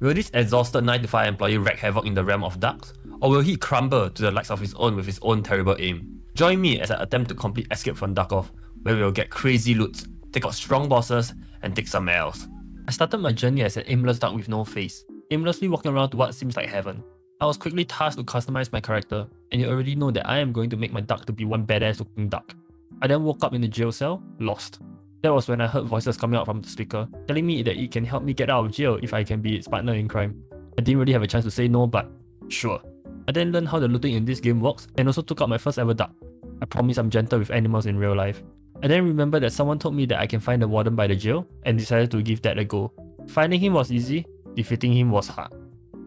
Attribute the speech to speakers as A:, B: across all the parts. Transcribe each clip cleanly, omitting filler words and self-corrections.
A: Will this exhausted 9-to-5 employee wreak havoc in the realm of ducks, or will he crumble to the likes of his own with his own terrible aim? Join me as I attempt to complete Escape from Duckov, where we will get crazy loots, take out strong bosses, and take some L's. I started my journey as an aimless duck with no face, aimlessly walking around to what seems like heaven. I was quickly tasked to customize my character, and you already know that I am going to make my duck to be one badass looking duck. I then woke up in the jail cell, lost. That was when I heard voices coming out from the speaker, telling me that it can help me get out of jail if I can be its partner in crime. I didn't really have a chance to say no, but sure. I then learned how the looting in this game works and also took out my first ever duck. I promise I'm gentle with animals in real life. I then remembered that someone told me that I can find the warden by the jail and decided to give that a go. Finding him was easy, defeating him was hard.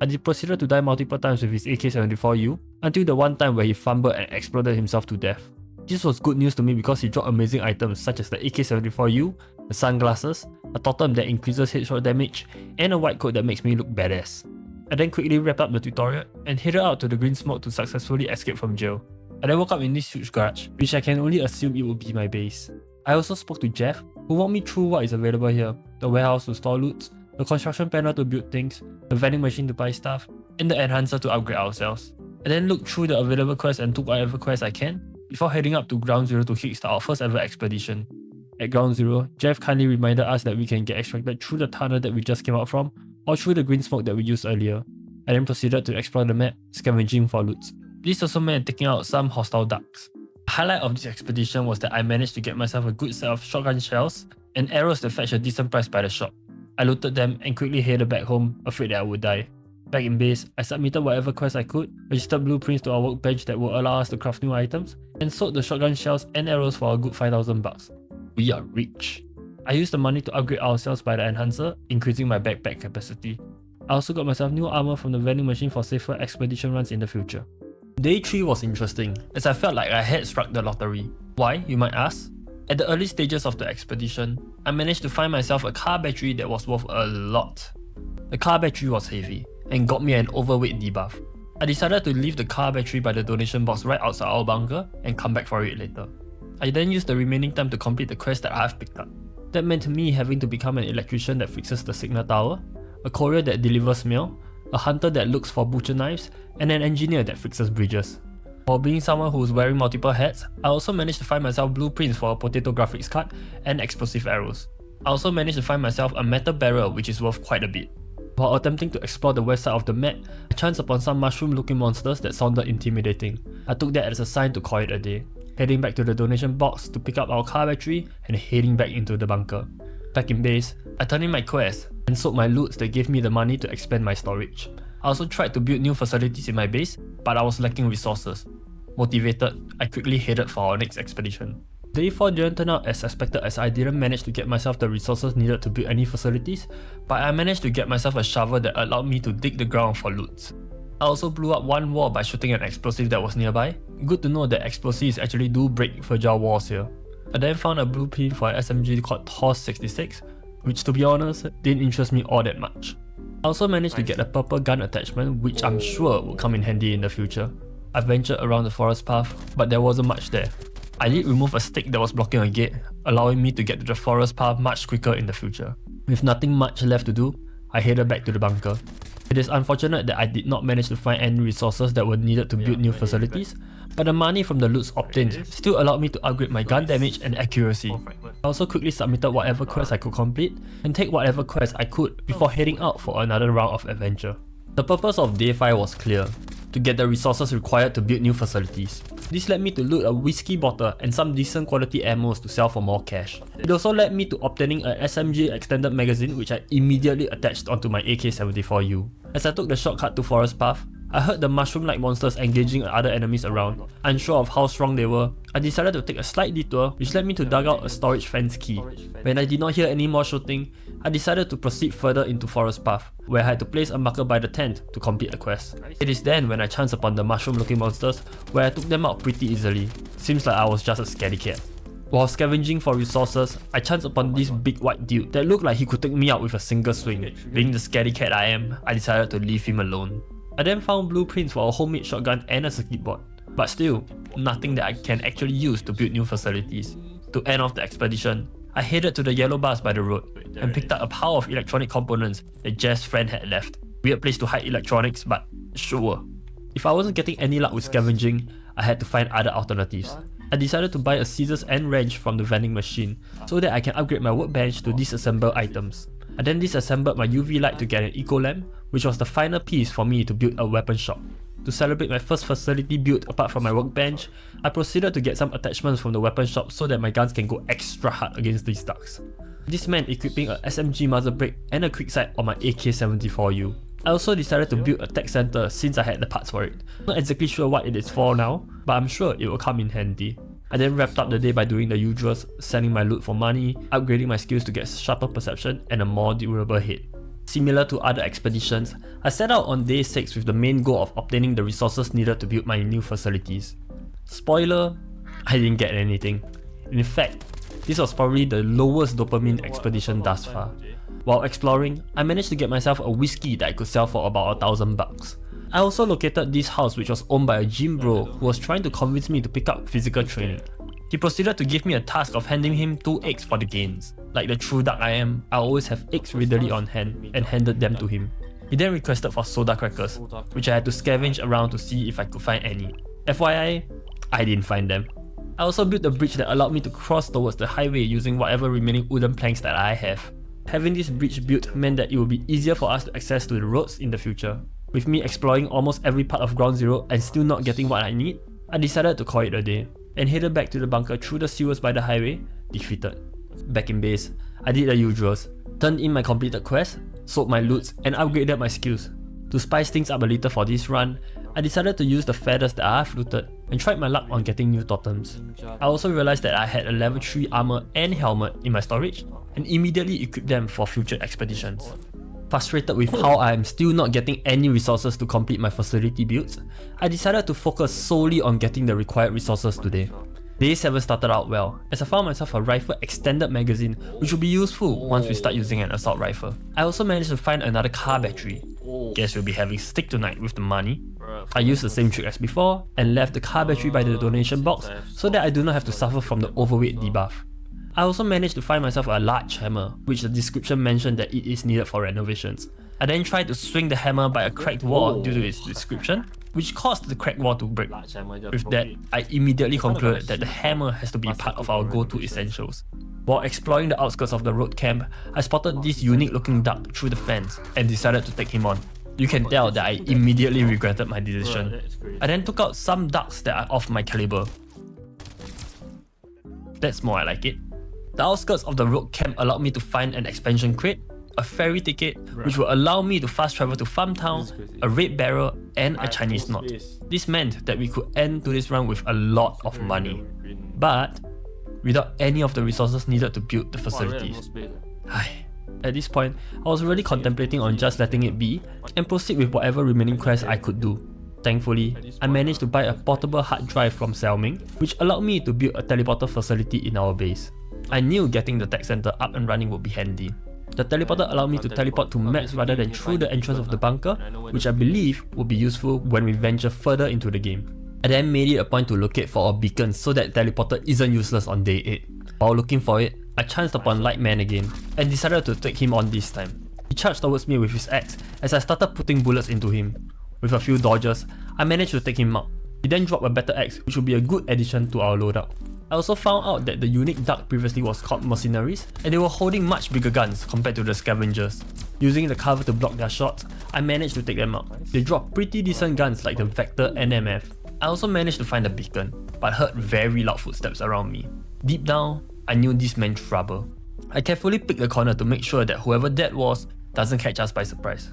A: I proceeded to die multiple times with his AK-74U until the one time where he fumbled and exploded himself to death. This was good news to me because he dropped amazing items such as the AK-74U, the sunglasses, a totem that increases headshot damage, and a white coat that makes me look badass. I then quickly wrapped up the tutorial and headed out to the green smoke to successfully escape from jail. I then woke up in this huge garage, which I can only assume it would be my base. I also spoke to Jeff, who walked me through what is available here: the warehouse to store loot, the construction panel to build things, the vending machine to buy stuff, and the enhancer to upgrade ourselves. I then looked through the available quests and took whatever quests I can, before heading up to Ground Zero to kickstart our first ever expedition. At Ground Zero, Jeff kindly reminded us that we can get extracted through the tunnel that we just came out from, or through the green smoke that we used earlier. I then proceeded to explore the map, scavenging for loot. This also meant taking out some hostile ducks. The highlight of this expedition was that I managed to get myself a good set of shotgun shells and arrows that fetched a decent price by the shop. I looted them and quickly headed back home, afraid that I would die. Back in base, I submitted whatever quests I could, registered blueprints to our workbench that will allow us to craft new items, and sold the shotgun shells and arrows for a good 5,000 bucks. We are rich. I used the money to upgrade ourselves by the enhancer, increasing my backpack capacity. I also got myself new armor from the vending machine for safer expedition runs in the future. Day 3 was interesting, as I felt like I had struck the lottery. Why, you might ask? At the early stages of the expedition, I managed to find myself a car battery that was worth a lot. The car battery was heavy, and got me an overweight debuff. I decided to leave the car battery by the donation box right outside our bunker and come back for it later. I then used the remaining time to complete the quest that I have picked up. That meant me having to become an electrician that fixes the signal tower, a courier that delivers mail, a hunter that looks for butcher knives, and an engineer that fixes bridges. While being someone who is wearing multiple hats, I also managed to find myself blueprints for a potato graphics card and explosive arrows. I also managed to find myself a metal barrel which is worth quite a bit. While attempting to explore the west side of the map, I chanced upon some mushroom-looking monsters that sounded intimidating. I took that as a sign to call it a day, heading back to the donation box to pick up our car battery and heading back into the bunker. Back in base, I turned in my quest and sold my loots that gave me the money to expand my storage. I also tried to build new facilities in my base, but I was lacking resources. Motivated, I quickly headed for our next expedition. Day 4 didn't turn out as expected as I didn't manage to get myself the resources needed to build any facilities, but I managed to get myself a shovel that allowed me to dig the ground for loot. I also blew up one wall by shooting an explosive that was nearby. Good to know that explosives actually do break fragile walls here. I then found a blueprint for an SMG called TOS-66, which to be honest, didn't interest me all that much. I also managed to get a purple gun attachment which I'm sure will come in handy in the future. I ventured around the forest path, but there wasn't much there. I did remove a stick that was blocking a gate, allowing me to get to the forest path much quicker in the future. With nothing much left to do, I headed back to the bunker. It is unfortunate that I did not manage to find any resources that were needed to build new facilities, but the money from the loots obtained still allowed me to upgrade my gun damage and accuracy. I also quickly submitted whatever quests I could complete and take whatever quests I could before heading out for another round of adventure. The purpose of Day 5 was clear: to get the resources required to build new facilities. This led me to loot a whiskey bottle and some decent quality ammos to sell for more cash. It also led me to obtaining an SMG extended magazine which I immediately attached onto my AK-74U. As I took the shortcut to Forest Path, I heard the mushroom-like monsters engaging other enemies around. Unsure of how strong they were, I decided to take a slight detour which led me to dug out a storage fence key. When I did not hear any more shooting, I decided to proceed further into Forest Path, where I had to place a marker by the tent to complete the quest. It is then when I chanced upon the mushroom-looking monsters, where I took them out pretty easily. Seems like I was just a scaredy cat. While scavenging for resources, I chanced upon this big white dude that looked like he could take me out with a single swing. Being the scaredy cat I am, I decided to leave him alone. I then found blueprints for a homemade shotgun and a circuit board, but still, nothing that I can actually use to build new facilities. To end off the expedition, I headed to the yellow bars by the road and picked up a pile of electronic components that Jeff's friend had left. Weird place to hide electronics, but sure. If I wasn't getting any luck with scavenging, I had to find other alternatives. I decided to buy a scissors and wrench from the vending machine so that I can upgrade my workbench to disassemble items. I then disassembled my UV light to get an eco lamp, which was the final piece for me to build a weapon shop. To celebrate my first facility built apart from my workbench, I proceeded to get some attachments from the weapon shop so that my guns can go extra hard against these ducks. This meant equipping a SMG muzzle brake and a quick sight on my AK-74U. I also decided to build a tech center since I had the parts for it. Not exactly sure what it is for now, but I'm sure it will come in handy. I then wrapped up the day by doing the usuals, selling my loot for money, upgrading my skills to get sharper perception and a more durable head. Similar to other expeditions, I set out on day 6 with the main goal of obtaining the resources needed to build my new facilities. Spoiler, I didn't get anything. In fact, this was probably the lowest dopamine expedition thus far. While exploring, I managed to get myself a whiskey that I could sell for about $1,000. I also located this house which was owned by a gym bro who was trying to convince me to pick up physical training. He proceeded to give me a task of handing him 2 eggs for the gains. Like the true duck I am, I always have eggs readily on hand and handed them to him. He then requested for soda crackers, which I had to scavenge around to see if I could find any. FYI, I didn't find them. I also built a bridge that allowed me to cross towards the highway using whatever remaining wooden planks that I have. Having this bridge built meant that it would be easier for us to access to the roads in the future. With me exploring almost every part of Ground Zero and still not getting what I need, I decided to call it a day and headed back to the bunker through the sewers by the highway, defeated. Back in base, I did the usuals, turned in my completed quest, sold my loots and upgraded my skills. To spice things up a little for this run, I decided to use the feathers that I have looted and tried my luck on getting new totems. I also realized that I had a level 3 armor and helmet in my storage and immediately equipped them for future expeditions. Frustrated with how I am still not getting any resources to complete my facility builds, I decided to focus solely on getting the required resources today. Day 7 started out well, as I found myself a rifle extended magazine which will be useful once we start using an assault rifle. I also managed to find another car battery. Guess we'll be having steak tonight with the money. I used the same trick as before and left the car battery by the donation box so that I do not have to suffer from the overweight debuff. I also managed to find myself a large hammer, which the description mentioned that it is needed for renovations. I then tried to swing the hammer by a cracked wall due to its description, which caused the cracked wall to break. With that, I immediately concluded that the hammer has to be part of our go-to essentials. While exploring the outskirts of the road camp, I spotted this unique looking duck through the fence and decided to take him on. You can tell that I immediately regretted my decision. I then took out some ducks that are of my caliber. That's more I like it. The outskirts of the road camp allowed me to find an expansion crate, a ferry ticket which will allow me to fast travel to Farm Town, a red barrel and a Chinese knot. This meant that we could end today's run with a lot of money, but without any of the resources needed to build the facilities. At this point, I was really contemplating on just letting it be and proceed with whatever remaining quests I could do. Thankfully, I managed to buy a portable hard drive from Xiaoming, which allowed me to build a teleporter facility in our base. I knew getting the tech center up and running would be handy. The teleporter allowed me to teleport to maps rather than through the entrance of the bunker, which I believe would be useful when we venture further into the game. I then made it a point to locate for a beacon so that teleporter isn't useless on day 8. While looking for it, I chanced upon Lightman again and decided to take him on this time. He charged towards me with his axe as I started putting bullets into him. With a few dodges, I managed to take him out. He then dropped a better axe, which would be a good addition to our loadout. I also found out that the unique duck previously was called mercenaries and they were holding much bigger guns compared to the scavengers. Using the cover to block their shots, I managed to take them out. They dropped pretty decent guns like the Vector NMF. I also managed to find the beacon, but heard very loud footsteps around me. Deep down, I knew this meant trouble. I carefully picked the corner to make sure that whoever that was doesn't catch us by surprise.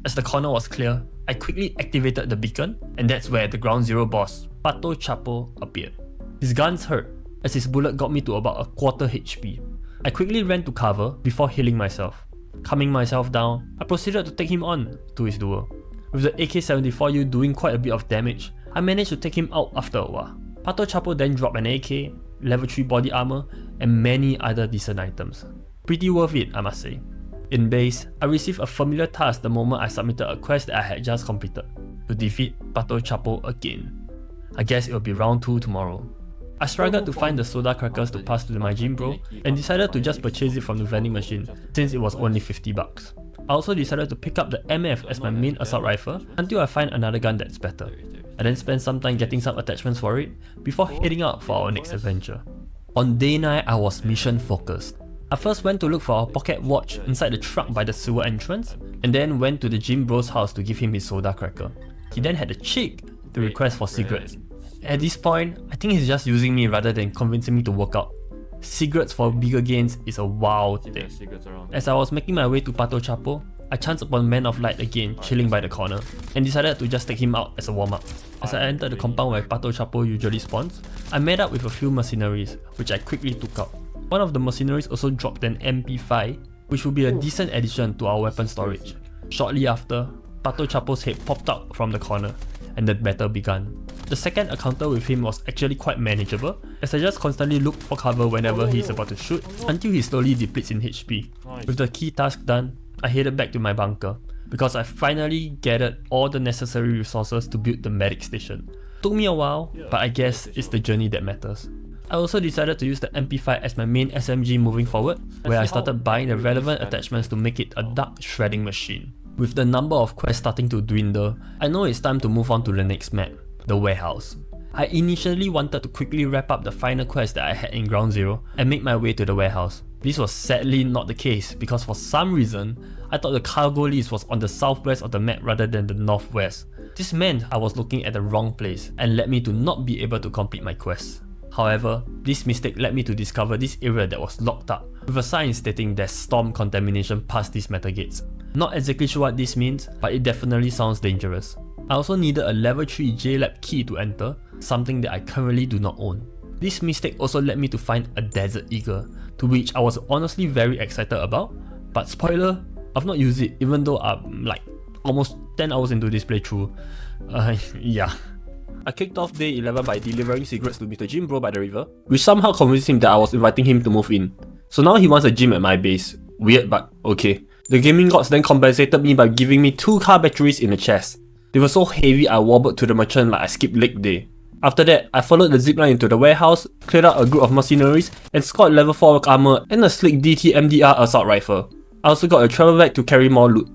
A: As the corner was clear, I quickly activated the beacon and that's where the Ground Zero boss, Pato Chapo, appeared. His guns hurt, as his bullet got me to about a quarter HP. I quickly ran to cover before healing myself. Calming myself down, I proceeded to take him on to his duel. With the AK-74U doing quite a bit of damage, I managed to take him out after a while. Pato Chapo then dropped an AK, level 3 body armor, and many other decent items. Pretty worth it, I must say. In base, I received a familiar task the moment I submitted a quest that I had just completed, to defeat Pato Chapo again. I guess it'll be round 2 tomorrow. I struggled to find the soda crackers to pass to my gym bro and decided to just purchase it from the vending machine since it was only 50 bucks. I also decided to pick up the MF as my main assault rifle until I find another gun that's better. I then spent some time getting some attachments for it before heading out for our next adventure. On day 9, I was mission focused. I first went to look for our pocket watch inside the truck by the sewer entrance and then went to the gym bro's house to give him his soda cracker. He then had the cheek to request for cigarettes. At this point, I think he's just using me rather than convincing me to work out. Cigarettes for bigger gains is a wild thing. As I was making my way to Pato Chapo, I chanced upon Man of Light again chilling by the corner and decided to just take him out as a warm-up. As I entered the compound where Pato Chapo usually spawns, I met up with a few mercenaries, which I quickly took out. One of the mercenaries also dropped an MP5, which would be a decent addition to our weapon storage. Shortly after, Pato Chapo's head popped out from the corner, and the battle began. The second encounter with him was actually quite manageable, as I just constantly looked for cover whenever he is about to shoot, until he slowly depletes in HP. With the key task done, I headed back to my bunker, because I finally gathered all the necessary resources to build the medic station. Took me a while, but I guess it's the journey that matters. I also decided to use the MP5 as my main SMG moving forward, where I started buying the relevant attachments to make it a duck shredding machine. With the number of quests starting to dwindle, I know it's time to move on to the next map, the warehouse. I initially wanted to quickly wrap up the final quest that I had in Ground Zero and make my way to the warehouse. This was sadly not the case because for some reason, I thought the cargo list was on the southwest of the map rather than the northwest. This meant I was looking at the wrong place and led me to not be able to complete my quest. However, this mistake led me to discover this area that was locked up, with a sign stating there's storm contamination past these metal gates. Not exactly sure what this means, but it definitely sounds dangerous. I also needed a level 3 JLab key to enter, something that I currently do not own. This mistake also led me to find a Desert Eagle, to which I was honestly very excited about, but spoiler, I've not used it even though I'm like almost 10 hours into this playthrough. Yeah. I kicked off day 11 by delivering cigarettes to Mr. Gym Bro by the river, which somehow convinced him that I was inviting him to move in. So now he wants a gym at my base. Weird, but okay. The gaming gods then compensated me by giving me 2 car batteries in a chest. They were so heavy I wobbled to the merchant like I skipped leg day. After that, I followed the zipline into the warehouse, cleared out a group of mercenaries, and scored level 4 armor and a slick DT MDR assault rifle. I also got a travel bag to carry more loot.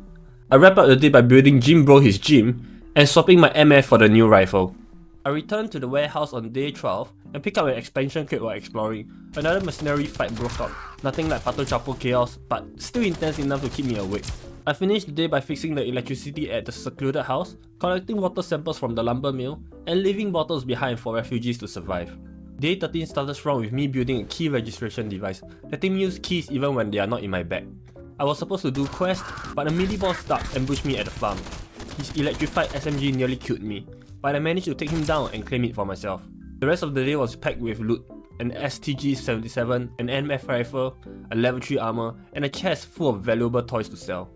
A: I wrapped up the day by building Gym Bro his gym and swapping my MF for the new rifle. I returned to the warehouse on day 12 and picked up an expansion crate while exploring. Another mercenary fight broke out. Nothing like Pato Chapo chaos, but still intense enough to keep me awake. I finished the day by fixing the electricity at the secluded house, collecting water samples from the lumber mill, and leaving bottles behind for refugees to survive. Day 13 started strong with me building a key registration device, letting me use keys even when they are not in my bag. I was supposed to do quests, but a melee boss stuck ambushed me at the farm. His electrified SMG nearly killed me, but I managed to take him down and claim it for myself. The rest of the day was packed with loot, an STG-77, an MF rifle, a level 3 armor, and a chest full of valuable toys to sell.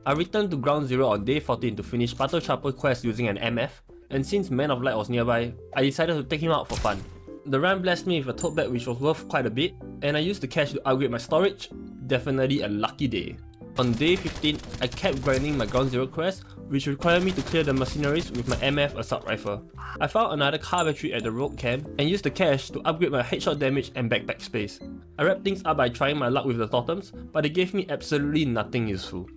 A: I returned to Ground Zero on day 14 to finish Pato Chapo quest using an MF, and since Man of Light was nearby, I decided to take him out for fun. The run blessed me with a tote bag which was worth quite a bit, and I used the cash to upgrade my storage. Definitely a lucky day. On day 15, I kept grinding my Ground Zero quest, which required me to clear the mercenaries with my MF assault rifle. I found another car battery at the road camp and used the cash to upgrade my headshot damage and backpack space. I wrapped things up by trying my luck with the totems, but they gave me absolutely nothing useful.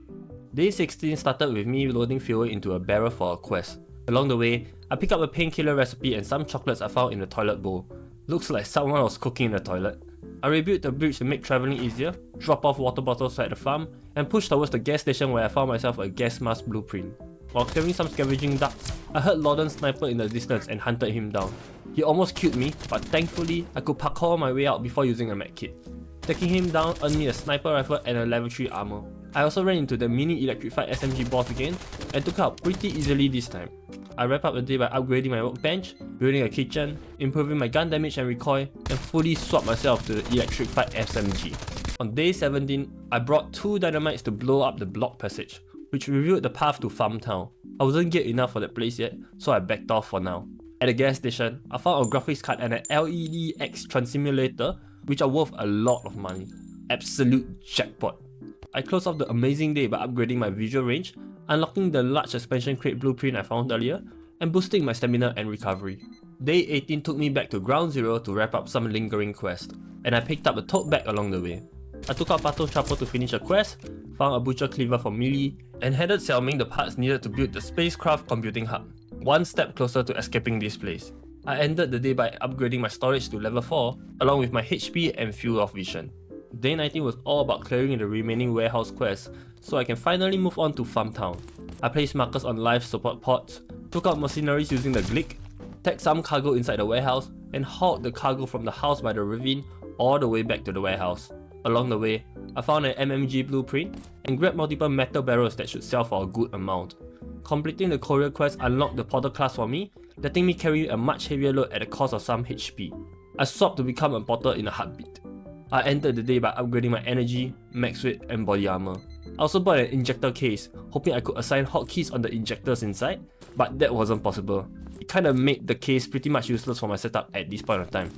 A: Day 16 started with me loading fuel into a barrel for a quest. Along the way, I picked up a painkiller recipe and some chocolates I found in the toilet bowl. Looks like someone was cooking in the toilet. I rebuilt the bridge to make travelling easier, dropped off water bottles at the farm, and pushed towards the gas station where I found myself a gas mask blueprint. While clearing some scavenging ducts, I heard Lauden's sniper in the distance and hunted him down. He almost killed me, but thankfully I could parkour my way out before using a medkit. Taking him down earned me a sniper rifle and a level 3 armor. I also ran into the mini electrified SMG boss again and took out pretty easily this time. I wrapped up the day by upgrading my workbench, building a kitchen, improving my gun damage and recoil, and fully swapped myself to the electrified SMG. On day 17, I brought 2 dynamites to blow up the block passage, which revealed the path to Farm Town. I wasn't geared enough for that place yet, so I backed off for now. At the gas station, I found a graphics card and an LED X Transsimulator, which are worth a lot of money. Absolute jackpot. I closed off the amazing day by upgrading my visual range, unlocking the large expansion crate blueprint I found earlier, and boosting my stamina and recovery. Day 18 took me back to Ground Zero to wrap up some lingering quests, and I picked up a tote bag along the way. I took out Pato Chopper to finish a quest, found a butcher cleaver for melee, and headed Xiaoming the parts needed to build the spacecraft computing hub, one step closer to escaping this place. I ended the day by upgrading my storage to level 4, along with my HP and Fuel of Vision. Day 19 was all about clearing the remaining warehouse quests, so I can finally move on to Farm Town. I placed markers on life support pods, took out mercenaries using the Glick, tagged some cargo inside the warehouse, and hauled the cargo from the house by the ravine all the way back to the warehouse. Along the way, I found an MMG blueprint and grabbed multiple metal barrels that should sell for a good amount. Completing the courier quest unlocked the porter class for me, letting me carry a much heavier load at the cost of some HP. I swapped to become a porter in a heartbeat. I ended the day by upgrading my energy, max weight, and body armor. I also bought an injector case, hoping I could assign hotkeys on the injectors inside, but that wasn't possible. It kinda made the case pretty much useless for my setup at this point of time.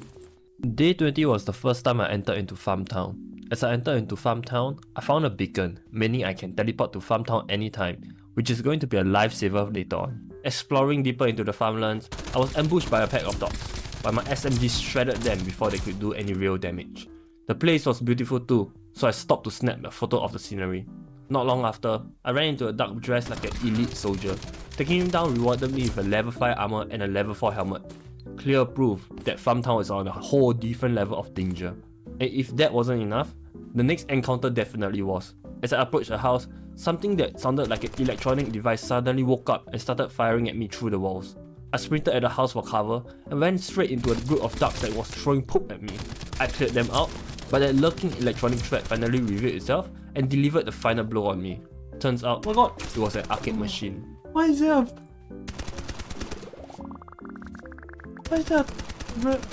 A: Day 20 was the first time I entered into Farm Town. As I entered into Farm Town, I found a beacon, meaning I can teleport to Farm Town anytime, which is going to be a lifesaver later on. Exploring deeper into the farmlands, I was ambushed by a pack of dogs, but my SMG shredded them before they could do any real damage. The place was beautiful too, so I stopped to snap a photo of the scenery. Not long after, I ran into a dog dressed like an elite soldier. Taking him down rewarded me with a level 5 armor and a level 4 helmet. Clear proof that Farm Town is on a whole different level of danger. And if that wasn't enough, the next encounter definitely was. As I approached the house, something that sounded like an electronic device suddenly woke up and started firing at me through the walls. I sprinted at the house for cover and went straight into a group of ducks that was throwing poop at me. I cleared them out, but that lurking electronic threat finally revealed itself and delivered the final blow on me. Turns out, oh my god, it was an arcade machine.
B: Why is that? Why is that?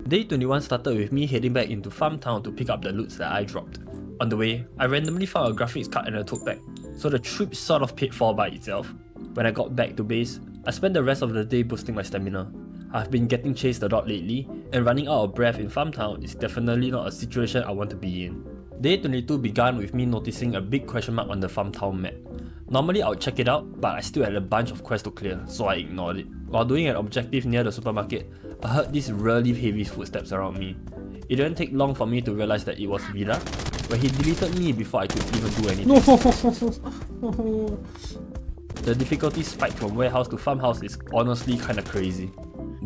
A: Day 21 started with me heading back into Farm Town to pick up the loots that I dropped. On the way, I randomly found a graphics card and a tote bag, so the trip sort of paid for by itself. When I got back to base, I spent the rest of the day boosting my stamina. I've been getting chased a lot lately, and running out of breath in Farm Town is definitely not a situation I want to be in. Day 22 began with me noticing a big question mark on the Farm Town map. Normally I would check it out, but I still had a bunch of quests to clear, so I ignored it. While doing an objective near the supermarket, I heard these really heavy footsteps around me. It didn't take long for me to realize that it was Vida, where he deleted me before I could even do anything.
B: No.
A: The difficulty spike from warehouse to farmhouse is honestly kinda crazy.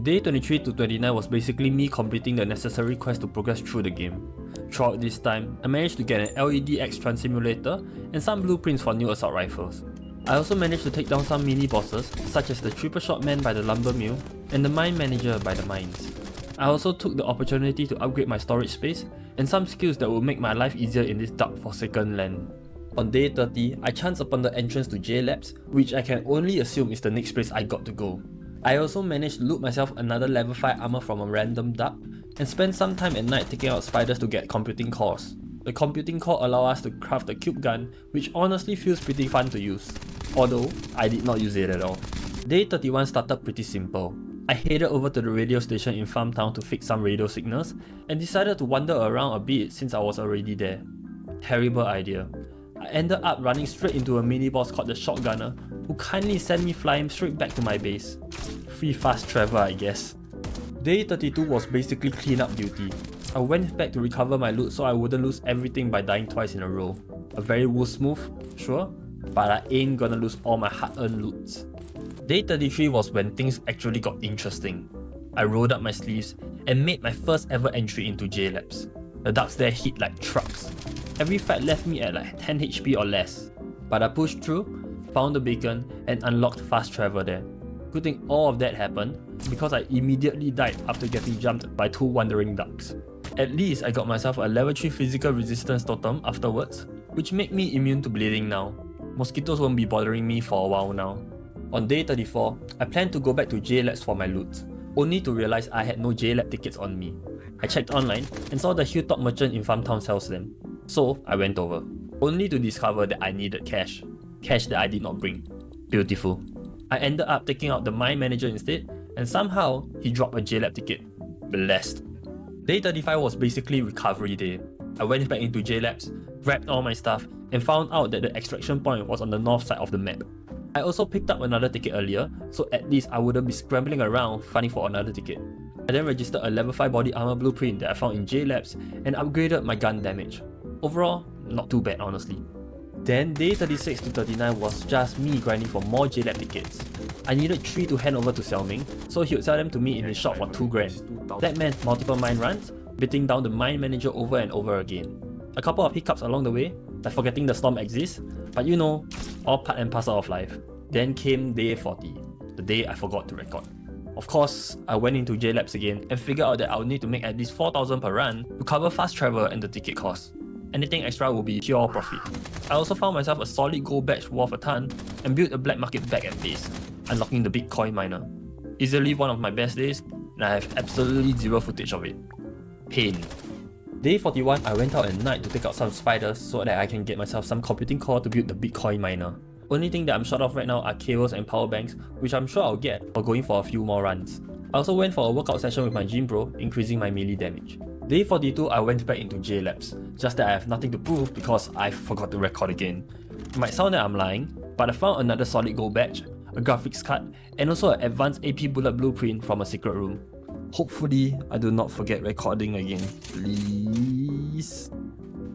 A: Day 23 to 29 was basically me completing the necessary quest to progress through the game. Throughout this time, I managed to get an LED X-Tran simulator and some blueprints for new assault rifles. I also managed to take down some mini bosses such as the triple shot man by the lumber mill and the mine manager by the mines. I also took the opportunity to upgrade my storage space and some skills that would make my life easier in this dark forsaken land. On day 30, I chanced upon the entrance to J Labs, which I can only assume is the next place I got to go. I also managed to loot myself another level 5 armor from a random duck and spent some time at night taking out spiders to get computing cores. The computing core allow us to craft a cube gun, which honestly feels pretty fun to use, although I did not use it at all. Day 31 started pretty simple. I headed over to the radio station in Farm Town to fix some radio signals and decided to wander around a bit since I was already there. Terrible idea. I ended up running straight into a mini boss called the Shotgunner, who kindly sent me flying straight back to my base. Free fast travel, I guess. Day 32 was basically cleanup duty. I went back to recover my loot so I wouldn't lose everything by dying twice in a row. A very woos move, sure, but I ain't gonna lose all my hard-earned loots. Day 33 was when things actually got interesting. I rolled up my sleeves and made my first ever entry into J Labs. The ducks there hit like trucks. Every fight left me at like 10 HP or less. But I pushed through, found the beacon, and unlocked fast travel there. Good thing all of that happened because I immediately died after getting jumped by 2 wandering ducks. At least I got myself a level 3 physical resistance totem afterwards, which made me immune to bleeding now. Mosquitoes won't be bothering me for a while now. On day 34, I planned to go back to J Labs for my loot, only to realize I had no J Lab tickets on me. I checked online and saw the Hilltop merchant in Farm Town sells them, so I went over, only to discover that I needed cash. Cash that I did not bring. Beautiful. I ended up taking out the mine manager instead, and somehow he dropped a J Lab ticket. Blessed. Day 35 was basically recovery day. I went back into J Labs, grabbed all my stuff, and found out that the extraction point was on the north side of the map. I also picked up another ticket earlier, so at least I wouldn't be scrambling around finding for another ticket. I then registered a level 5 body armor blueprint that I found in J-Labs and upgraded my gun damage. Overall, not too bad honestly. Then day 36 to 39 was just me grinding for more J-Lab tickets. I needed 3 to hand over to Xiao Ming, so he would sell them to me in his shop for 2 grand. That meant multiple mine runs, beating down the mine manager over and over again. A couple of hiccups along the way, like forgetting the storm exists, but you know, all part and parcel of life. Then came day 40, the day I forgot to record. Of course, I went into J-Labs again and figured out that I would need to make at least 4,000 per run to cover fast travel and the ticket cost. Anything extra will be pure profit. I also found myself a solid gold badge worth a ton and built a black market bag at base, unlocking the Bitcoin miner. Easily one of my best days, and I have absolutely zero footage of it. Pain. Day 41, I went out at night to take out some spiders so that I can get myself some computing core to build the Bitcoin miner. Only thing that I'm short of right now are cables and power banks, which I'm sure I'll get for going for a few more runs. I also went for a workout session with my gym bro, increasing my melee damage. Day 42, I went back into J-Labs, just that I have nothing to prove because I forgot to record again. It might sound that I'm lying, but I found another solid gold badge, a graphics card, and also an advanced AP bullet blueprint from a secret room. Hopefully, I do not forget recording again, please.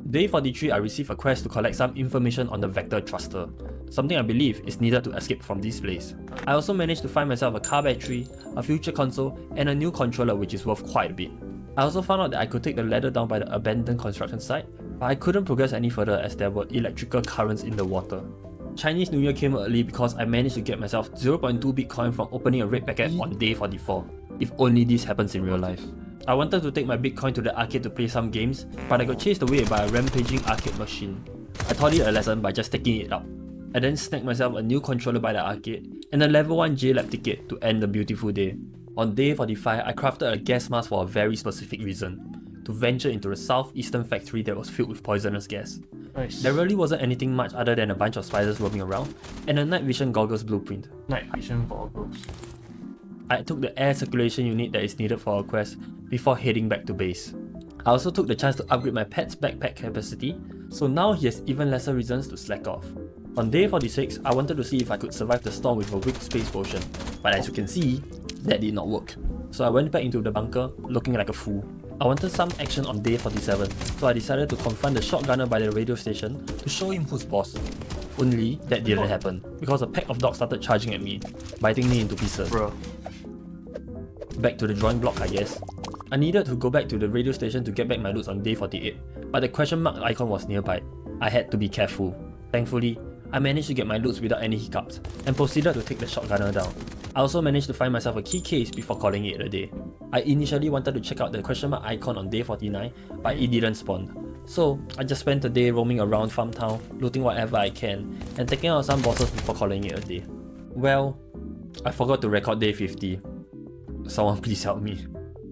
A: Day 43, I received a quest to collect some information on the Vector Thruster, something I believe is needed to escape from this place. I also managed to find myself a car battery, a future console, and a new controller which is worth quite a bit. I also found out that I could take the ladder down by the abandoned construction site, but I couldn't progress any further as there were electrical currents in the water. Chinese New Year came early because I managed to get myself 0.2 Bitcoin from opening a red packet on day 44. If only this happens in real life. I wanted to take my Bitcoin to the arcade to play some games, but I got chased away by a rampaging arcade machine. I taught it a lesson by just taking it out. I then snagged myself a new controller by the arcade and a level 1 J-Lab ticket to end the beautiful day. On day 45, I crafted a gas mask for a very specific reason: to venture into the southeastern factory that was filled with poisonous gas.
B: Nice.
A: There really wasn't anything much other than a bunch of spiders roaming around and a night vision goggles blueprint.
B: Night vision goggles.
A: I took the air circulation unit that is needed for a quest before heading back to base. I also took the chance to upgrade my pet's backpack capacity, so now he has even lesser reasons to slack off. On day 46, I wanted to see if I could survive the storm with a weak space potion, but as you can see, that did not work. So I went back into the bunker, looking like a fool. I wanted some action on day 47, so I decided to confront the shotgunner by the radio station to show him who's boss. Only that didn't happen, because a pack of dogs started charging at me, biting me into pieces.
B: Bro.
A: Back to the drawing block, I guess. I needed to go back to the radio station to get back my loots on day 48, but the question mark icon was nearby. I had to be careful. Thankfully, I managed to get my loots without any hiccups, and proceeded to take the shotgunner down. I also managed to find myself a key case before calling it a day. I initially wanted to check out the question mark icon on day 49, but it didn't spawn. So, I just spent the day roaming around Farm Town, looting whatever I can, and taking out some bosses before calling it a day. Well, I forgot to record day 50. Someone please help me.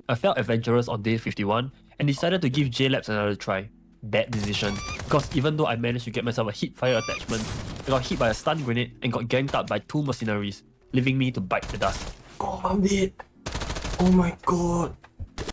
A: I felt adventurous on day 51 and decided to give J-Labs another try. Bad decision, because even though I managed to get myself a hip fire attachment, I got hit by a stun grenade and got ganked up by 2 mercenaries, leaving me to bite the dust.
B: Oh, I'm dead. Oh my god.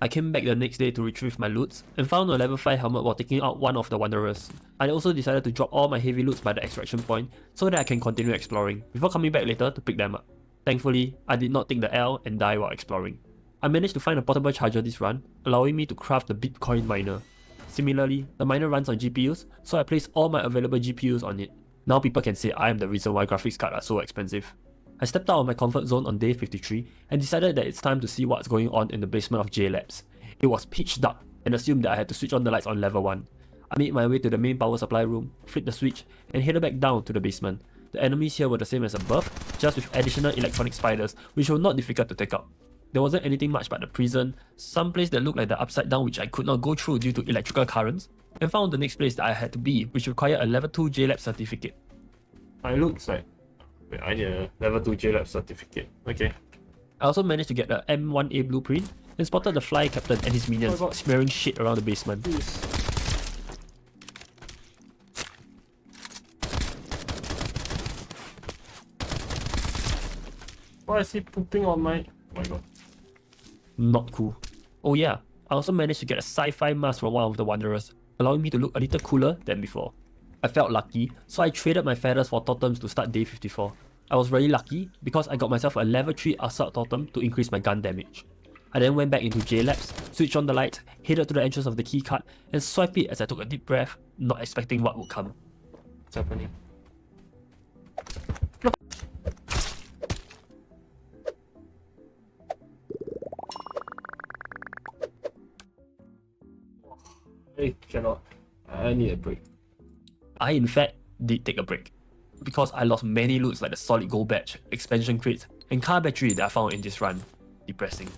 A: I came back the next day to retrieve my loots and found a level 5 helmet while taking out one of the wanderers. I also decided to drop all my heavy loots by the extraction point so that I can continue exploring, before coming back later to pick them up. Thankfully, I did not take the L and die while exploring. I managed to find a portable charger this run, allowing me to craft the Bitcoin miner. Similarly, the miner runs on GPUs, so I placed all my available GPUs on it. Now people can say I am the reason why graphics cards are so expensive. I stepped out of my comfort zone on day 53 and decided that it's time to see what's going on in the basement of J-Labs. It was pitch dark and assumed that I had to switch on the lights on level 1. I made my way to the main power supply room, flipped the switch, and headed back down to the basement. The enemies here were the same as above, just with additional electronic spiders, which were not difficult to take out. There wasn't anything much but the prison, some place that looked like the upside down which I could not go through due to electrical currents, and found the next place that I had to be, which required a level 2 J-Lab certificate.
B: I looks like... Wait, I need a level 2 J-Lab certificate. Okay.
A: I also managed to get the M1A blueprint and spotted the fly captain and his minions smearing shit around the basement.
B: Why is he pooping on my... Oh my god.
A: Not cool. Oh yeah, I also managed to get a sci-fi mask from one of the wanderers, allowing me to look a little cooler than before. I felt lucky, so I traded my feathers for totems to start day 54.
C: I was really lucky because I got myself a level 3 assault totem to increase my gun damage. I then went back into J-Labs, switched on the light, headed to the entrance of the keycard, and swiped it as I took a deep breath, not expecting what would come.
B: What's happening? I cannot. I need a break.
C: I in fact did take a break, because I lost many loots like the solid gold badge, expansion crates, and car battery that I found in this run. Depressing.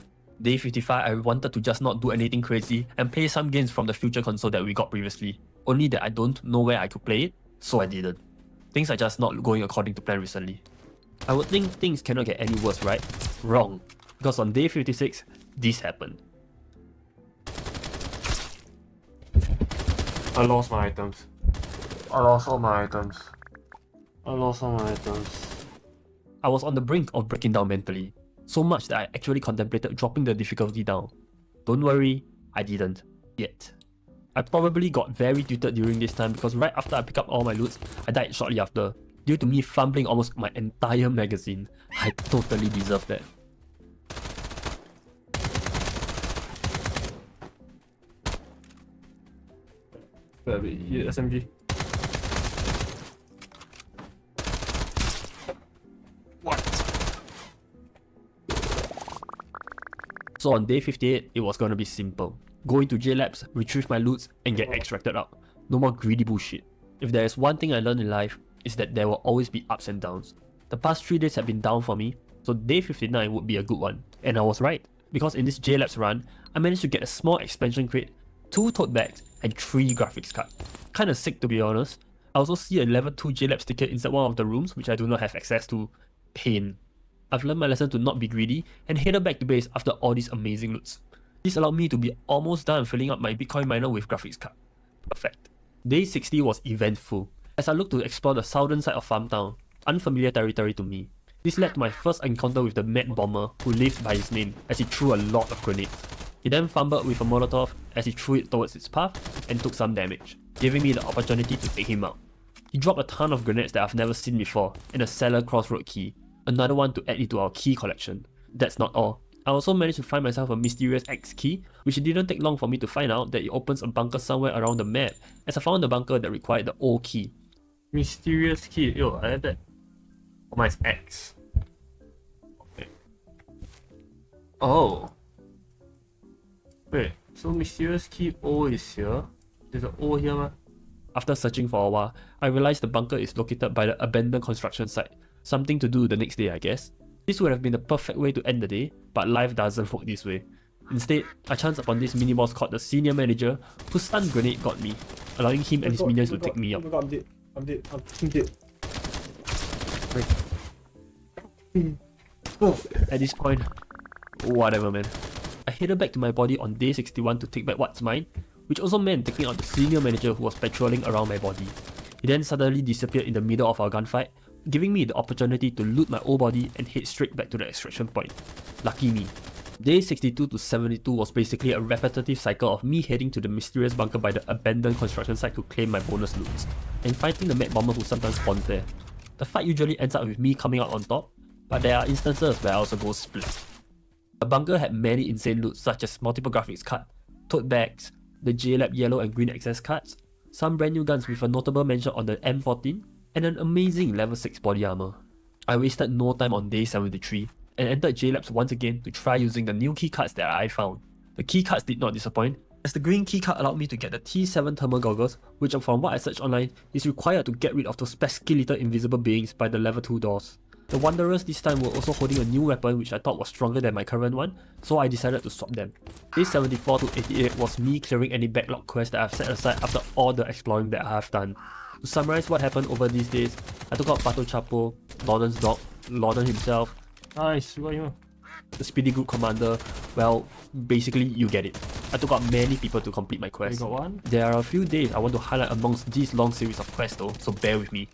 C: Day 55, I wanted to just not do anything crazy and play some games from the future console that we got previously, only that I don't know where I could play it, so I didn't. Things are just not going according to plan recently. I would think things cannot get any worse, right? Wrong, because on day 56, this happened.
B: I lost my items. I lost all my items. I lost all my items.
C: I was on the brink of breaking down mentally, so much that I actually contemplated dropping the difficulty down. Don't worry, I didn't. Yet. I probably got very tilted during this time because right after I picked up all my loots, I died shortly after, due to me fumbling almost my entire magazine. I totally deserved that.
B: Here, SMG.
C: So on day 58, it was gonna be simple. Go into J-Labs, retrieve my loots, and get extracted out. No more greedy bullshit. If there is one thing I learned in life, is that there will always be ups and downs. The past 3 days have been down for me, so day 59 would be a good one. And I was right, because in this J-Labs run, I managed to get a small expansion crate, 2 tote bags, and 3 graphics cards. Kinda sick to be honest. I also see a level 2 J-Labs ticket inside one of the rooms, which I do not have access to. Pain. I've learned my lesson to not be greedy and headed back to base after all these amazing loots. This allowed me to be almost done filling up my Bitcoin miner with graphics card. Perfect. Day 60 was eventful, as I looked to explore the southern side of Farmtown, unfamiliar territory to me. This led to my first encounter with the Mad Bomber, who lived by his name, as he threw a lot of grenades. He then fumbled with a Molotov as he threw it towards its path and took some damage, giving me the opportunity to take him out. He dropped a ton of grenades that I've never seen before, and a Cellar Crossroad key, another one to add into our key collection. That's not all. I also managed to find myself a mysterious X key, which it didn't take long for me to find out that it opens a bunker somewhere around the map, as I found the bunker that required the O key.
B: Mysterious key. Yo, I had that. Oh, mine's X. Okay. Oh. Wait, so mysterious key O is here? There's an O here, man.
C: After searching for a while, I realized the bunker is located by the abandoned construction site. Something to do the next day, I guess. This would have been the perfect way to end the day, but life doesn't work this way. Instead, I chanced upon this mini-boss called the Senior Manager, whose stun grenade got me, allowing him and his minions to take me out.
B: Oh my god, I'm dead. I'm dead. I'm fucking dead.
C: At this point, whatever man. I headed back to my body on day 61 to take back what's mine, which also meant taking out the Senior Manager who was patrolling around my body. He then suddenly disappeared in the middle of our gunfight, giving me the opportunity to loot my old body and head straight back to the extraction point. Lucky me. Day 62 to 72 was basically a repetitive cycle of me heading to the mysterious bunker by the abandoned construction site to claim my bonus loots, and fighting the Mad Bomber who sometimes spawns there. The fight usually ends up with me coming out on top, but there are instances where I also go split. The bunker had many insane loots such as multiple graphics cards, tote bags, the J-Lab yellow and green access cards, some brand new guns with a notable mention on the M14, and an amazing level 6 body armor. I wasted no time on day 73 and entered J-Labs once again to try using the new keycards that I found. The keycards did not disappoint, as the green keycard allowed me to get the T7 thermal goggles, which from what I searched online is required to get rid of those pesky little invisible beings by the level 2 doors. The Wanderers this time were also holding a new weapon which I thought was stronger than my current one, so I decided to swap them. Day 74 to 88 was me clearing any backlog quests that I've set aside after all the exploring that I have done. To summarize what happened over these days, I took out Pato Chapo, Lawden's dog, Lawden himself,
B: Nice, what you?
C: the Speedy Group Commander, well, basically you get it. I took out many people to complete my
B: You
C: quest.
B: got one?
C: There are a few days I want to highlight amongst this long series of quests though, so bear with me.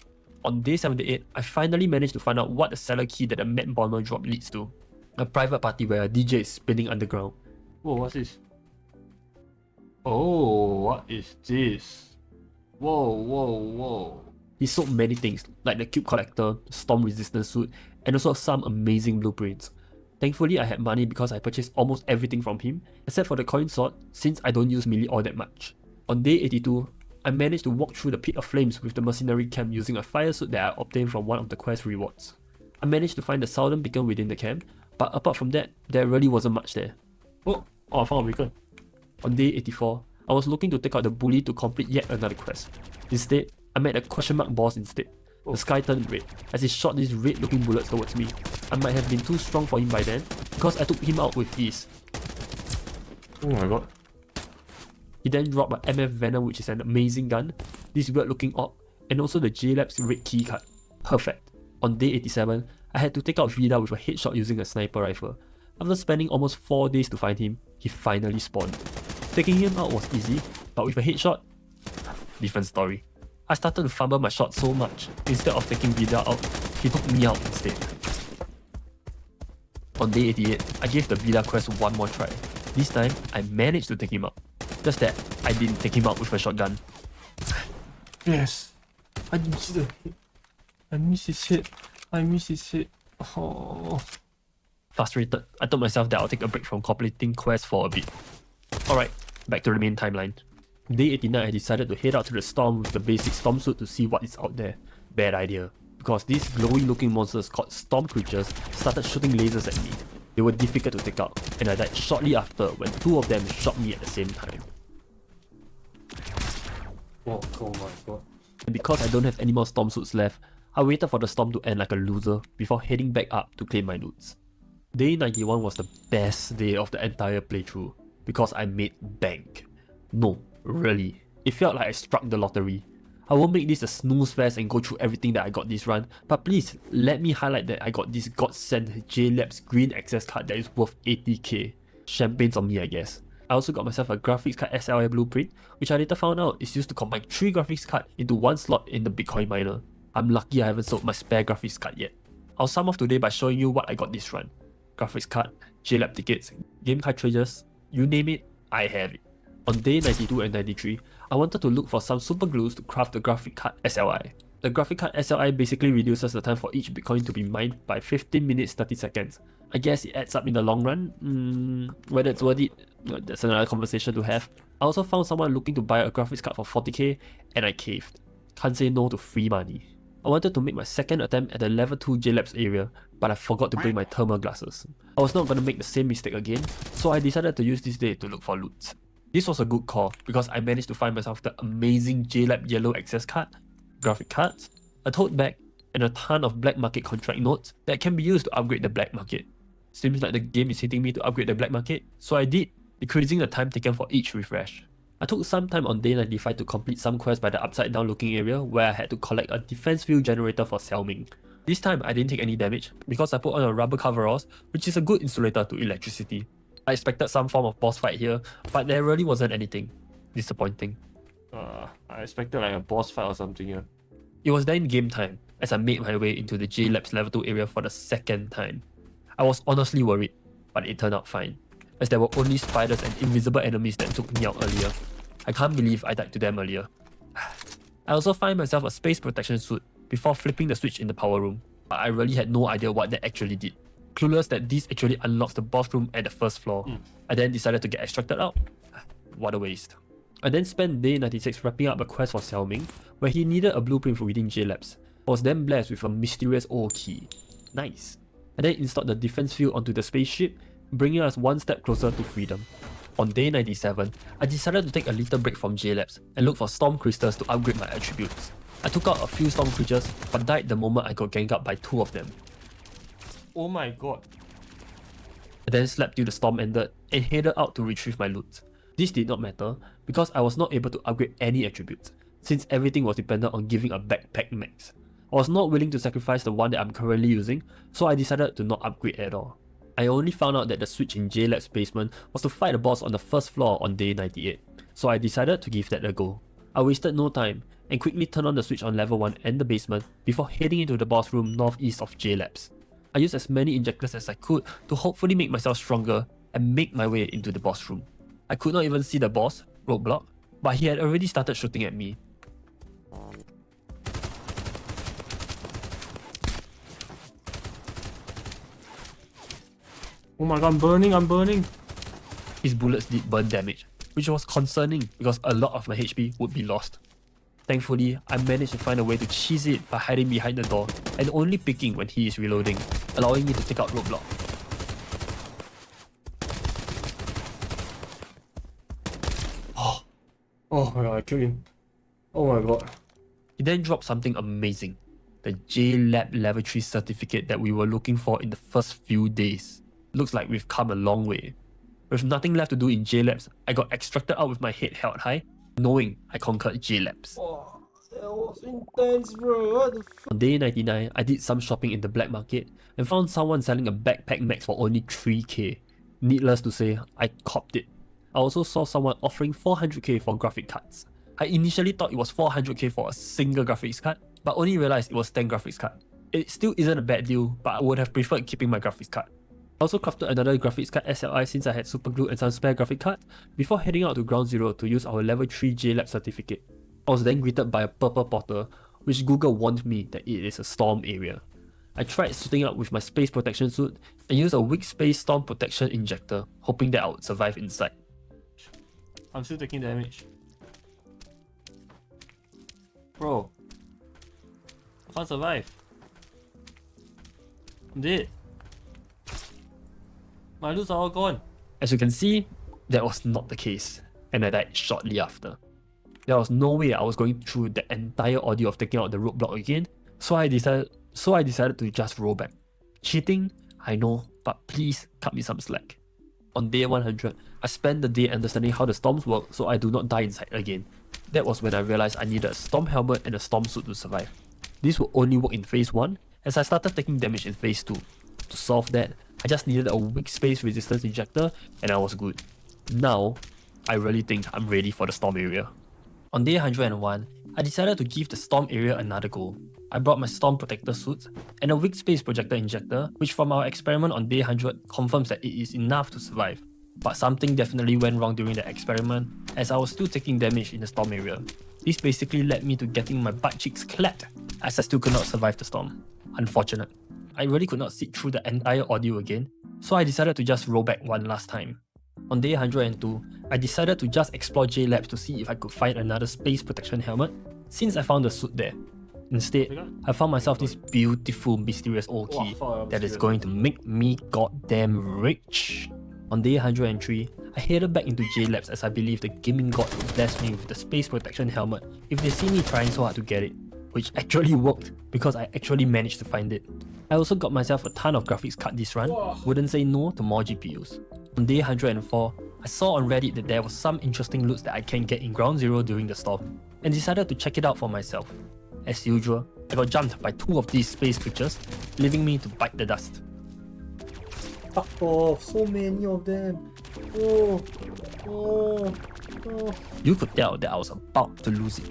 C: On day 78, I finally managed to find out what the cellar key that the Mad Bomber drop leads to. A private party where a DJ is spinning underground.
B: Whoa, what's this? Oh, what is this? Whoa, whoa, whoa.
C: He sold many things, like the cube collector, storm resistant suit, and also some amazing blueprints. Thankfully, I had money because I purchased almost everything from him, except for the coin sword, since I don't use melee all that much. On day 82, I managed to walk through the pit of flames with the mercenary camp using a fire suit that I obtained from one of the quest rewards. I managed to find the southern beacon within the camp, but apart from that, there really wasn't much there.
B: Oh, I found a beacon.
C: On day 84, I was looking to take out the bully to complete yet another quest. Instead, I met a question mark boss instead. The sky turned red as he shot these red looking bullets towards me. I might have been too strong for him by then, because I took him out with ease.
B: Oh my god.
C: He then dropped an MF Venom, which is an amazing gun, this weird looking orc, and also the JLab's red key card. Perfect. On day 87, I had to take out Vida with a headshot using a sniper rifle. After spending almost 4 days to find him, he finally spawned. Taking him out was easy, but with a headshot, different story. I started to fumble my shot so much, instead of taking Vida out, he took me out instead. On day 88, I gave the Vida quest one more try. This time, I managed to take him out. Just that, I didn't take him out with a shotgun.
B: Yes. I didn't see the hit. I missed his hit. I missed his hit. Oh.
C: Frustrated, I told myself that I'll take a break from completing quests for a bit. Alright, back to the main timeline. Day 89, I decided to head out to the storm with the basic storm suit to see what is out there. Bad idea, because these glowy looking monsters called storm creatures started shooting lasers at me. They were difficult to take out, and I died shortly after when 2 of them shot me at the same time.
B: Oh my god.
C: And because I don't have any more storm suits left, I waited for the storm to end like a loser before heading back up to claim my loots. Day 91 was the best day of the entire playthrough, because I made bank. No, really. It felt like I struck the lottery. I won't make this a snooze fest and go through everything that I got this run, but please let me highlight that I got this godsend JLab's green access card that is worth 80k. Champagne's on me, I guess. I also got myself a graphics card SLI blueprint, which I later found out is used to combine 3 graphics cards into 1 slot in the Bitcoin miner. I'm lucky I haven't sold my spare graphics card yet. I'll sum off today by showing you what I got this run. Graphics card, JLab tickets, game cartridges, you name it, I have it. On day 92 and 93, I wanted to look for some super glues to craft the graphic card SLI. The graphic card SLI basically reduces the time for each Bitcoin to be mined by 15 minutes 30 seconds. I guess it adds up in the long run. Whether it's worth it, that's another conversation to have. I also found someone looking to buy a graphics card for 40k and I caved. Can't say no to free money. I wanted to make my second attempt at the level 2 JLabs area, but I forgot to bring my thermal glasses. I was not going to make the same mistake again, so I decided to use this day to look for loot. This was a good call because I managed to find myself the amazing JLab yellow access card, graphic cards, a tote bag, and a ton of black market contract notes that can be used to upgrade the black market. Seems like the game is hitting me to upgrade the black market, so I did, decreasing the time taken for each refresh. I took some time on day 95 to complete some quests by the upside down looking area where I had to collect a defense field generator for Selming. This time I didn't take any damage because I put on a rubber coveralls, which is a good insulator to electricity. I expected some form of boss fight here, but there really wasn't anything. Disappointing.
B: I expected like a boss fight or something here.
C: It was then game time as I made my way into the JLabs level 2 area for the second time. I was honestly worried, but it turned out fine, as there were only spiders and invisible enemies that took me out earlier. I can't believe I died to them earlier. I also find myself a space protection suit before flipping the switch in the power room, but I really had no idea what that actually did. Clueless that this actually unlocks the boss room at the first floor. I then decided to get extracted out. What a waste. I then spent day 96 wrapping up a quest for Xiaoming, where he needed a blueprint for within JLabs. I was then blessed with a mysterious old key. Nice. I then installed the defense field onto the spaceship, bringing us one step closer to freedom. On day 97, I decided to take a little break from JLabs and look for storm crystals to upgrade my attributes. I took out a few storm creatures, but died the moment I got ganked up by 2 of them.
B: Oh my god.
C: I then slept till the storm ended and headed out to retrieve my loot. This did not matter because I was not able to upgrade any attributes, since everything was dependent on giving a backpack max. I was not willing to sacrifice the one that I'm currently using, so I decided to not upgrade at all. I only found out that the switch in JLab's basement was to fight the boss on the first floor on day 98, so I decided to give that a go. I wasted no time and quickly turned on the switch on level 1 and the basement before heading into the boss room northeast of JLabs. I used as many injectors as I could to hopefully make myself stronger and make my way into the boss room. I could not even see the boss, Roadblock, but he had already started shooting at me.
B: Oh my god, I'm burning.
C: His bullets did burn damage, which was concerning because a lot of my HP would be lost. Thankfully, I managed to find a way to cheese it by hiding behind the door and only picking when he is reloading, allowing me to take out roadblock.
B: Oh my god, I killed him. Oh my god.
C: He then dropped something amazing, the J-Lab Level 3 certificate that we were looking for in the first few days. Looks like we've come a long way. With nothing left to do in J-Labs, I got extracted out with my head held high, knowing I conquered J-Labs.
B: Oh, that was intense, bro. What the f.
C: On day 99, I did some shopping in the black market and found someone selling a backpack max for only 3k. Needless to say, I copped it. I also saw someone offering 400k for graphic cards. I initially thought it was 400k for a single graphics card, but only realized it was 10 graphics cards. It still isn't a bad deal, but I would have preferred keeping my graphics card. I also crafted another graphics card SLI since I had super glue and some spare graphic cards before heading out to Ground Zero to use our level 3 J-Lab certificate. I was then greeted by a purple portal, which Google warned me that it is a storm area. I tried suiting up with my space protection suit and used a weak space storm protection injector, hoping that I would survive inside.
B: I'm still taking damage. Bro. I can't survive. I'm dead. My loots are all gone.
C: As you can see, that was not the case, and I died shortly after. There was no way I was going through the entire ordeal of taking out the roadblock again, so I decided to just roll back. Cheating, I know, but please cut me some slack. On day 100, I spent the day understanding how the storms work so I do not die inside again. That was when I realized I needed a storm helmet and a storm suit to survive. This would only work in phase 1, as I started taking damage in phase 2. To solve that, I just needed a weak space resistance injector and I was good. Now, I really think I'm ready for the storm area. On day 101, I decided to give the storm area another go. I brought my storm protector suit and a weak space projector injector, which from our experiment on day 100 confirms that it is enough to survive. But something definitely went wrong during the experiment, as I was still taking damage in the storm area. This basically led me to getting my butt cheeks clapped, as I still could not survive the storm. Unfortunate. I really could not sit through the entire ordeal again, so I decided to just roll back one last time. On day 102, I decided to just explore J-Labs to see if I could find another space protection helmet, since I found the suit there. Instead, I found myself this beautiful mysterious old key that is going to make me goddamn rich. On day 103, I headed back into J-Labs as I believe the gaming god would bless me with the space protection helmet if they see me trying so hard to get it, which actually worked because I actually managed to find it. I also got myself a ton of graphics card this run, wouldn't say no to more GPUs. On day 104, I saw on Reddit that there was some interesting loots that I can get in Ground Zero during the storm, and decided to check it out for myself. As usual, I got jumped by 2 of these space creatures, leaving me to bite the dust.
B: Fuck off, so many of them. Oh.
C: You could tell that I was about to lose it.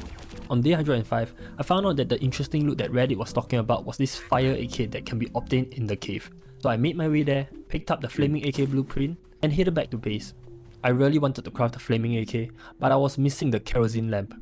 C: On day 105, I found out that the interesting loot that Reddit was talking about was this fire AK that can be obtained in the cave. So I made my way there, picked up the flaming AK blueprint, and headed back to base. I really wanted to craft the flaming AK, but I was missing the kerosene lamp.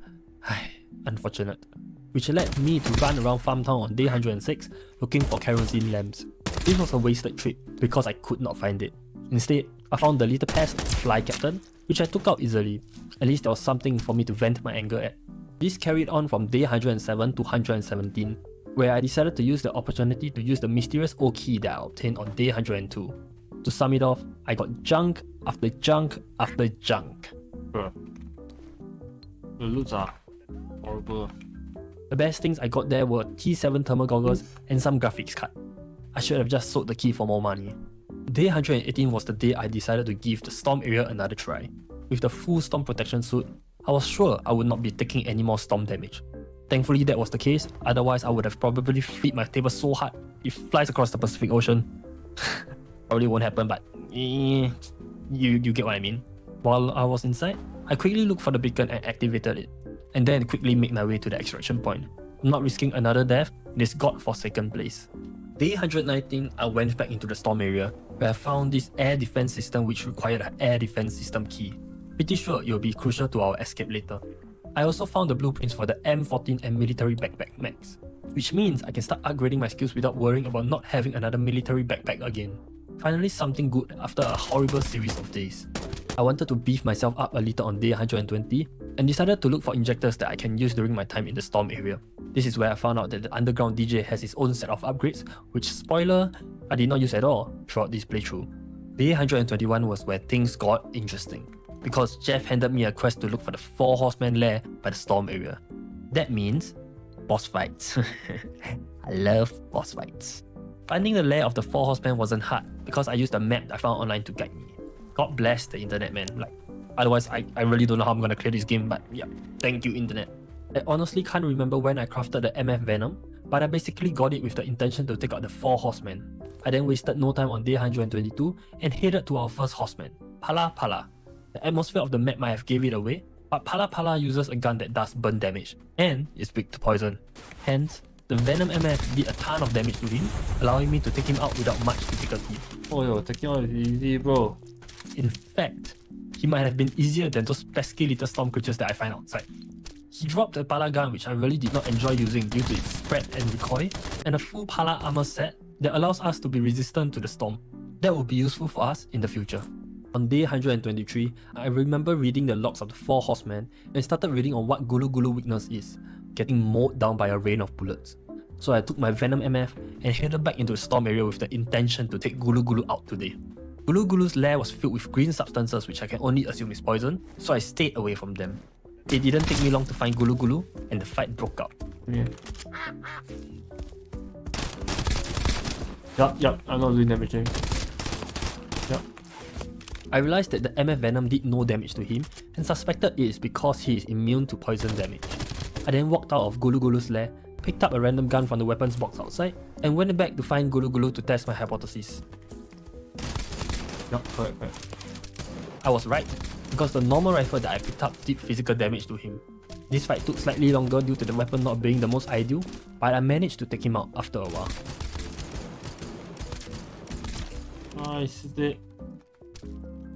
C: Unfortunate. Which led me to run around Farm Town on day 106 looking for kerosene lamps. This was a wasted trip because I could not find it. Instead, I found the little pest Fly Captain, which I took out easily. At least there was something for me to vent my anger at. This carried on from day 107 to 117, where I decided to use the opportunity to use the mysterious old key that I obtained on day 102. To sum it off, I got junk after junk after junk.
B: Bruh. The loots are horrible.
C: The best things I got there were T7 thermal goggles and some graphics card. I should have just sold the key for more money. Day 118 was the day I decided to give the storm area another try. With the full storm protection suit, I was sure I would not be taking any more storm damage. Thankfully that was the case, otherwise I would have probably flipped my table so hard it flies across the Pacific Ocean. Probably won't happen, but you get what I mean. While I was inside, I quickly looked for the beacon and activated it, and then quickly made my way to the extraction point, not risking another death in this godforsaken place. Day 119, I went back into the storm area, where I found this air defense system which required an air defense system key. Pretty sure it will be crucial to our escape later. I also found the blueprints for the M14 and military backpack max, which means I can start upgrading my skills without worrying about not having another military backpack again. Finally something good after a horrible series of days. I wanted to beef myself up a little on day 120 and decided to look for injectors that I can use during my time in the storm area. This is where I found out that the underground DJ has his own set of upgrades, which, spoiler, I did not use at all throughout this playthrough. Day 121 was where things got interesting, because Jeff handed me a quest to look for the 4 horsemen lair by the storm area. That means boss fights. I love boss fights. Finding the lair of the 4 horsemen wasn't hard because I used a map I found online to guide me. God bless the internet, man. Otherwise I really don't know how I'm gonna clear this game, but yeah, thank you internet. I honestly can't remember when I crafted the MF Venom, but I basically got it with the intention to take out the 4 horsemen. I then wasted no time on day 122 and headed to our first horseman, Pala Pala. The atmosphere of the map might have gave it away, but Pala Pala uses a gun that does burn damage and is weak to poison. Hence, the Venom MF did a ton of damage to him, allowing me to take him out without much difficulty.
B: Oh yo, taking out is easy, bro.
C: In fact, he might have been easier than those pesky little storm creatures that I find outside. He dropped a Pala gun which I really did not enjoy using due to its spread and recoil, and a full Pala armor set that allows us to be resistant to the storm. That will be useful for us in the future. On day 123, I remember reading the logs of the 4 horsemen and started reading on what Gulu Gulu weakness is, getting mowed down by a rain of bullets. So I took my Venom MF and headed back into the storm area with the intention to take Gulu Gulu out today. Gulu Gulu's lair was filled with green substances which I can only assume is poison, so I stayed away from them. It didn't take me long to find Gulu Gulu, and the fight broke out.
B: Yeah. Yup, I'm not doing damage. Yup.
C: I realized that the MF Venom did no damage to him and suspected it is because he is immune to poison damage. I then walked out of Gulu Gulu's lair, picked up a random gun from the weapons box outside, and went back to find Gulu Gulu to test my hypothesis.
B: Yup, correct.
C: I was right, because the normal rifle that I picked up did physical damage to him. This fight took slightly longer due to the weapon not being the most ideal, but I managed to take him out after a while.
B: Nice, it.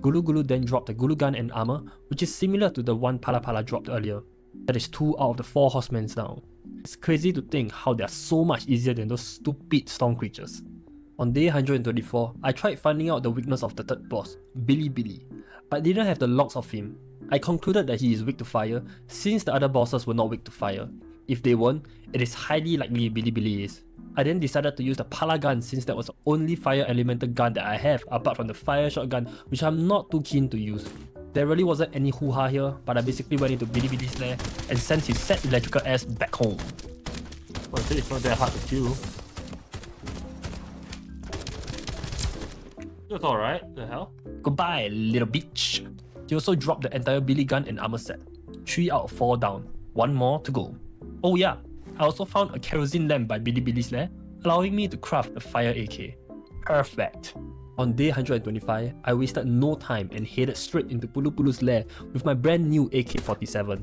C: Gulu Gulu then dropped the Gulu gun and armor, which is similar to the one Pala Pala dropped earlier. That is 2 out of the 4 horsemen now. It's crazy to think how they are so much easier than those stupid storm creatures. On day 124, I tried finding out the weakness of the third boss, Billy Billy, but didn't have the logs of him. I concluded that he is weak to fire since the other bosses were not weak to fire. If they weren't, it is highly likely Billy Billy is. I then decided to use the Pala gun since that was the only fire elemental gun that I have apart from the fire shotgun, which I'm not too keen to use. There really wasn't any hoo-ha here, but I basically went into Billy Billy's lair and sent his sad electrical ass back home.
B: Well, it's not that hard to kill. That's alright, the hell?
C: Goodbye, little bitch. He also dropped the entire Billy gun and armor set. 3 out of 4 down. 1 more to go. Oh yeah, I also found a kerosene lamp by Billy Billy's lair, allowing me to craft a fire AK. Perfect. On day 125, I wasted no time and headed straight into Pulu Pulu's lair with my brand new AK-47.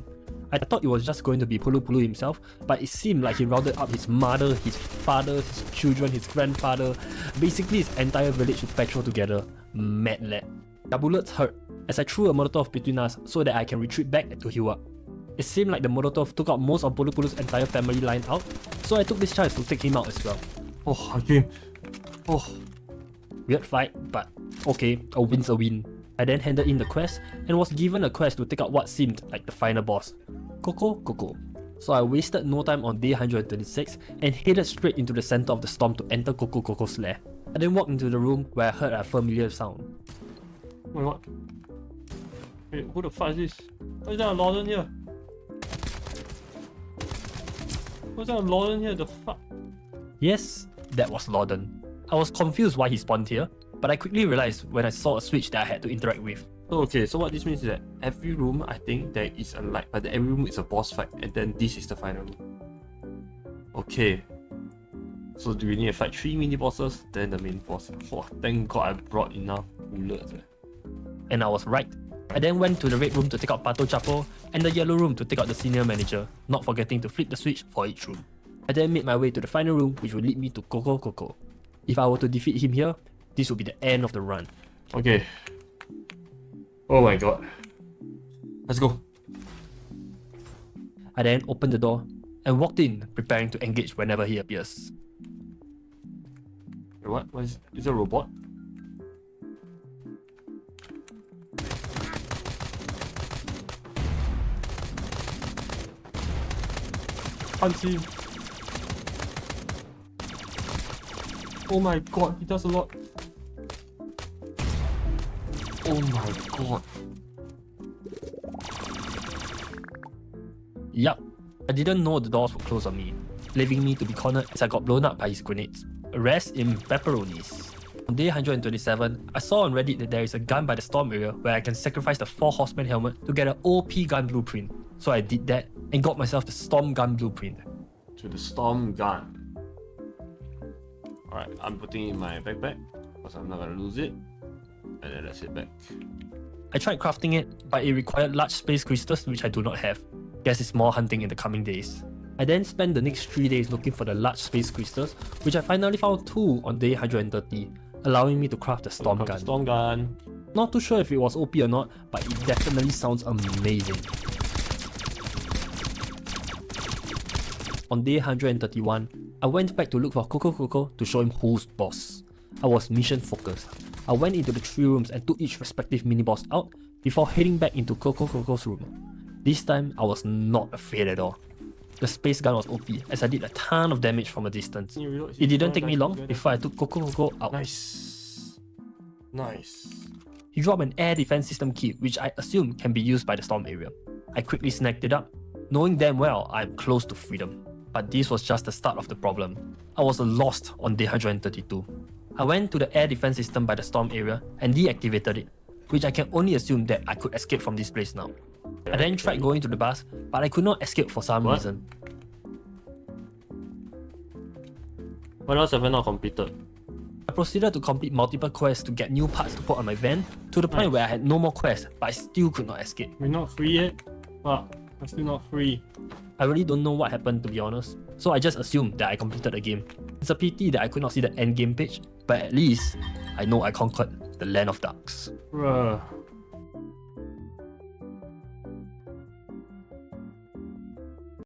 C: I thought it was just going to be Pulu Pulu himself, but it seemed like he rounded up his mother, his father, his children, his grandfather, basically his entire village to patrol together. Mad lad. The bullets hurt, as I threw a Molotov between us so that I can retreat back to heal up. It seemed like the Molotov took out most of Pulu Pulu's entire family line out, so I took this chance to take him out as well.
B: Oh, again. Oh.
C: Weird fight, but okay, a win's a win. I then handed in the quest and was given a quest to take out what seemed like the final boss, Coco. So I wasted no time on day 136 and headed straight into the center of the storm to enter Coco's lair. I then walked into the room where I heard a familiar sound.
B: Wait, what? Wait, who the fuck is this? Why is there a Lorden here? Why is there a Lorden here? The fuck?
C: Yes, that was Lorden. I was confused why he spawned here, but I quickly realized when I saw a switch that I had to interact with.
B: So, okay, so what this means is that every room, I think, there is a light, but every room is a boss fight, and then this is the final room. Okay. So do we need to fight 3 mini bosses, then the main boss? Oh, thank god I brought enough bullets.
C: And I was right. I then went to the red room to take out Pato Chapo, and the yellow room to take out the senior manager, not forgetting to flip the switch for each room. I then made my way to the final room, which would lead me to Coco. If I were to defeat him here, this would be the end of the run.
B: Okay. Oh my god. Let's go.
C: I then opened the door and walked in, preparing to engage whenever he appears.
B: Wait, what? Is it a robot? Can't see him. Oh my god, he does a lot. Oh my god.
C: Yup, I didn't know the doors would close on me, leaving me to be cornered as I got blown up by his grenades. Rest in pepperonis. On day 127, I saw on Reddit that there is a gun by the storm area where I can sacrifice the 4 horseman helmet to get an OP gun blueprint. So I did that and got myself the storm gun blueprint.
B: To the storm gun. Alright, I'm putting it in my backpack because I'm not gonna lose it. And then let's head back.
C: I tried crafting it, but it required large space crystals which I do not have. Guess it's more hunting in the coming days. I then spent the next 3 days looking for the large space crystals, which I finally found 2 on day 130, allowing me to craft the storm gun.
B: Storm gun.
C: Not too sure if it was OP or not, but it definitely sounds amazing. On day 131, I went back to look for Coco to show him who's boss. I was mission focused. I went into the 3 rooms and took each respective mini-boss out before heading back into Coco's room. This time, I was not afraid at all. The space gun was OP as I did a ton of damage from a distance. It didn't take me long before I took Coco out.
B: Nice. Nice.
C: He dropped an air defense system key which I assume can be used by the storm area. I quickly snagged it up, knowing damn well I'm close to freedom. But this was just the start of the problem. I was lost on day 132. I went to the air defense system by the storm area and deactivated it, which I can only assume that I could escape from this place now. I then tried going to the bus, but I could not escape for some reason.
B: What else have I not completed?
C: I proceeded to complete multiple quests to get new parts to put on my van, to the point where I had no more quests, but I still could not escape.
B: We're not free yet? Fuck, I'm still not free.
C: I really don't know what happened, to be honest, so I just assumed that I completed the game. It's a pity that I could not see the end game page, but at least I know I conquered the land of ducks.
B: Bruh.